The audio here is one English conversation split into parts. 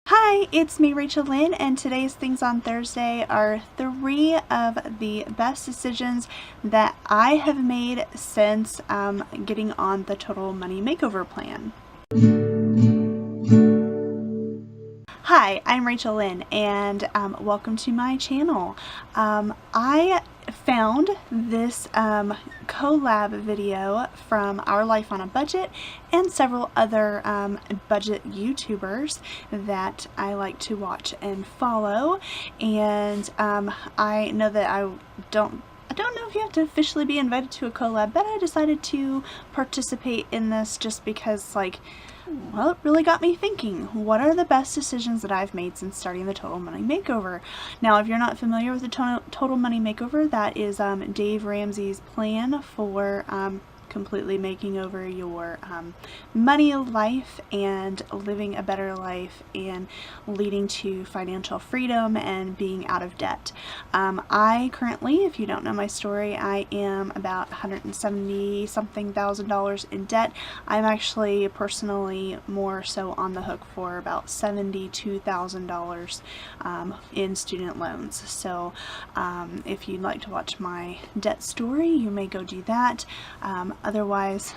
Hi, it's me, RachaelLyn, and today's Things on Thursday are 3 of the best decisions that I have made since getting on the Total Money Makeover plan. Hi, I'm RachaelLyn, and welcome to my channel. I found this collab video from Our Life on a Budget and several other budget YouTubers that I like to watch and follow, and I know that I don't know if you have to officially be invited to a collab, but I decided to participate in this just because, well, it really got me thinking, what are the best decisions that I've made since starting the Total Money Makeover? Now, if you're not familiar with the Total Money Makeover, that is Dave Ramsey's plan for completely making over your money life and living a better life and leading to financial freedom and being out of debt. I currently, if you don't know my story, I am about $170 something thousand in debt. I'm actually personally more so on the hook for about $72,000 in student loans. So if you'd like to watch my debt story, you may go do that. Otherwise,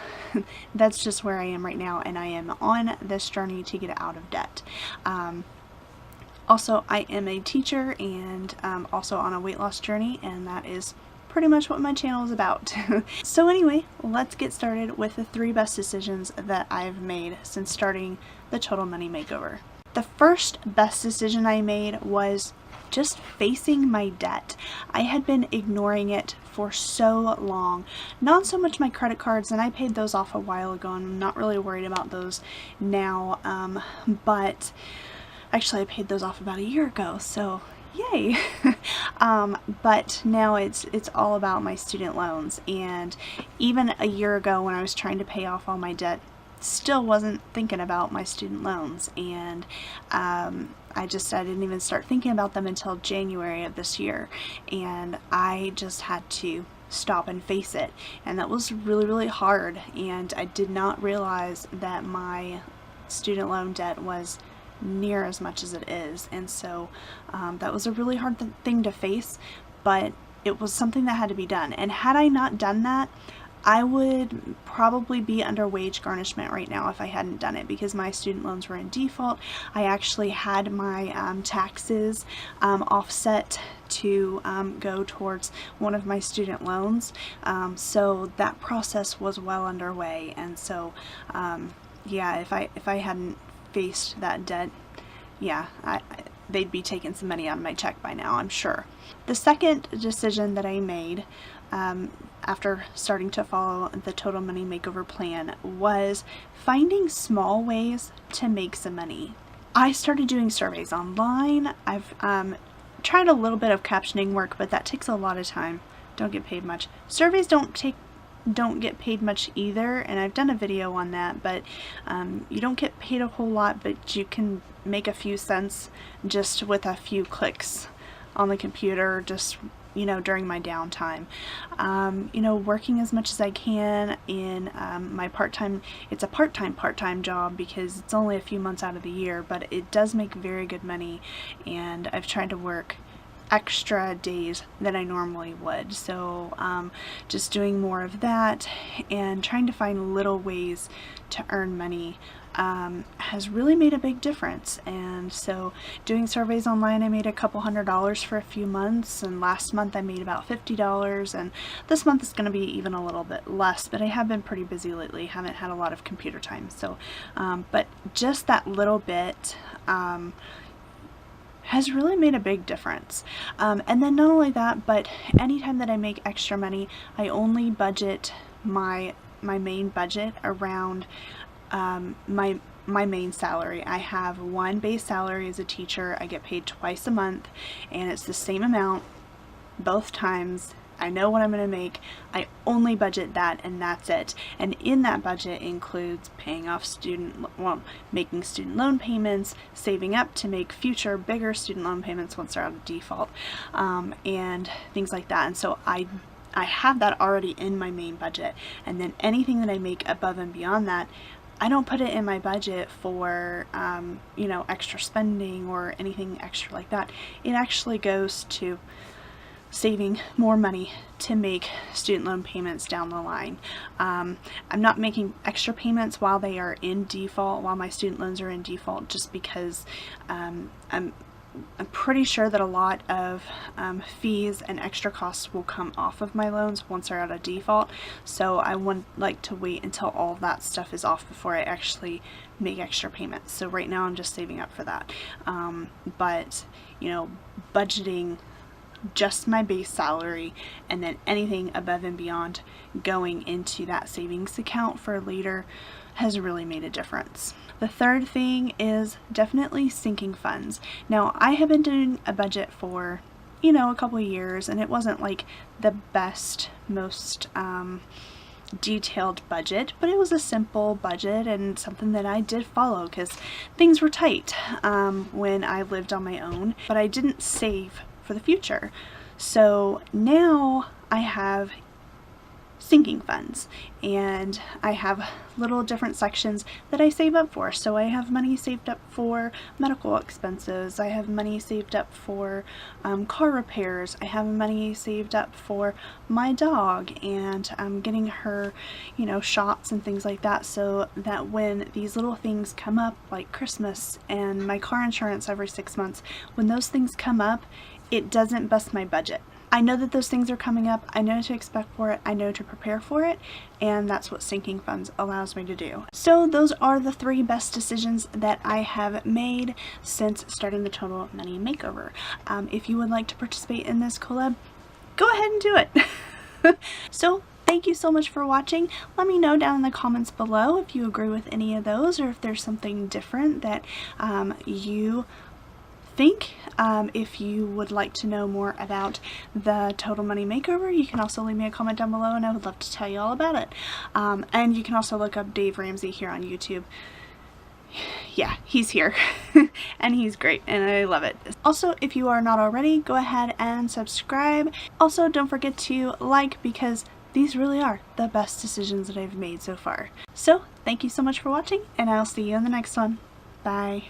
that's just where I am right now, and I am on this journey to get out of debt. Also, I am a teacher and also on a weight loss journey, and that is pretty much what my channel is about. So anyway, let's get started with the 3 best decisions that I've made since starting the Total Money Makeover. The first best decision I made was just facing my debt. I had been ignoring it for so long. Not so much my credit cards, and I paid those off a while ago, and I'm not really worried about those now, but actually I paid those off about a year ago, so yay. But now it's all about my student loans, and even a year ago when I was trying to pay off all my debt, still wasn't thinking about my student loans, and I didn't even start thinking about them until January of this year, and I just had to stop and face it, and that was really hard, and I did not realize that my student loan debt was near as much as it is, and so that was a really hard thing to face, but it was something that had to be done. And had I not done that, I would probably be under wage garnishment right now if I hadn't done it, because my student loans were in default. I actually had my taxes offset to go towards one of my student loans, so that process was well underway. And so yeah, if I hadn't faced that debt, yeah, they'd be taking some money out of my check by now, I'm sure. The second decision that I made after starting to follow the Total Money Makeover plan was finding small ways to make some money. I started doing surveys online. I've tried a little bit of captioning work, but that takes a lot of time. Don't get paid much. Surveys don't get paid much either, and I've done a video on that, but you don't get paid a whole lot, but you can make a few cents just with a few clicks on the computer, just during my downtime. Working as much as I can in my part-time, it's a part-time job because it's only a few months out of the year, but it does make very good money, and I've tried to work extra days than I normally would, so just doing more of that and trying to find little ways to earn money has really made a big difference. And so doing surveys online, I made a couple $100s for a few months, and last month I made about $50, and this month is going to be even a little bit less, but I have been pretty busy lately, haven't had a lot of computer time, so but just that little bit has really made a big difference. And then not only that, but anytime that I make extra money, I only budget my main budget around my main salary. I have one base salary as a teacher. I get paid twice a month, and it's the same amount both times. I know what I'm going to make. I only budget that, and that's it. And in that budget includes paying off making student loan payments, saving up to make future bigger student loan payments once they're out of default, and things like that. And so I have that already in my main budget, and then anything that I make above and beyond that, I don't put it in my budget for, you know, extra spending or anything extra like that. It actually goes to saving more money to make student loan payments down the line. I'm not making extra payments while they are in default, while my student loans are in default, just because I'm pretty sure that a lot of fees and extra costs will come off of my loans once they're out of default. So I would like to wait until all of that stuff is off before I actually make extra payments. So right now I'm just saving up for that. But, you know, budgeting just my base salary and then anything above and beyond going into that savings account for later has really made a difference. The third thing is definitely sinking funds. Now, I have been doing a budget for, you know, a couple of years, and it wasn't like the best, most detailed budget, but it was a simple budget and something that I did follow because things were tight when I lived on my own, but I didn't save for the future. So now I have sinking funds, and I have little different sections that I save up for. So I have money saved up for medical expenses, I have money saved up for car repairs, I have money saved up for my dog and getting her, you know, shots and things like that, so that when these little things come up like Christmas and my car insurance every 6 months, when those things come up, it doesn't bust my budget. I know that those things are coming up, I know to expect for it, I know to prepare for it, and that's what sinking funds allows me to do. So those are the 3 best decisions that I have made since starting the Total Money Makeover. If you would like to participate in this collab, go ahead and do it. So thank you so much for watching. Let me know down in the comments below if you agree with any of those, or if there's something different that you think. If you would like to know more about the Total Money Makeover, you can also leave me a comment down below and I would love to tell you all about it. And you can also look up Dave Ramsey here on YouTube. Yeah, he's here and he's great and I love it. Also, if you are not already, go ahead and subscribe. Also, don't forget to like, because these really are the best decisions that I've made so far. So thank you so much for watching, and I'll see you in the next one. Bye.